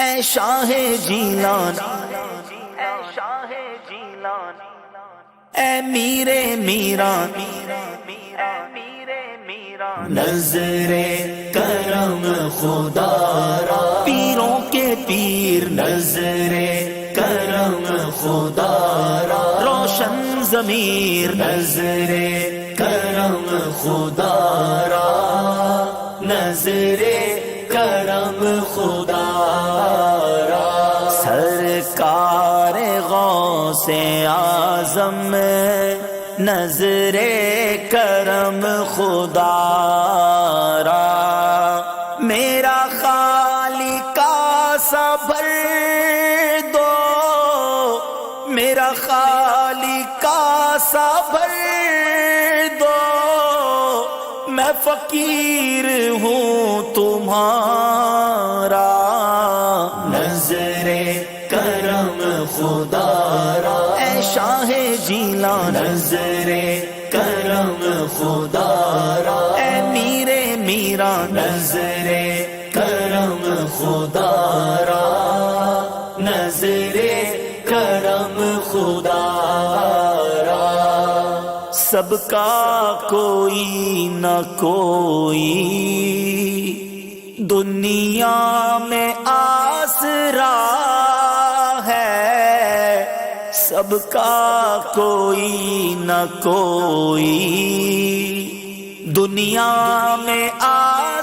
اے شاہ جیلان، اے میر میران، نظر کرم خدا را، پیروں کے پیر نظر کرم خدا را، روشن ضمیر نظر کرم خدا را، نظر کرم خدا را، سرکار غوث اعظم نظر کرم خدا را، میرا خالق سا بھر دو، میرا خالق سا بھر دو، میں فقیر ہوں تمہارا، نظر کرم خدا را، اے شاہ جیلان نظر کرم خدا را، اے میر میران نظر کرم خدا را، نظر کرم خدا را، سب کا کوئی نہ کوئی دنیا میں آسرا ہے، سب کا کوئی نہ کوئی دنیا میں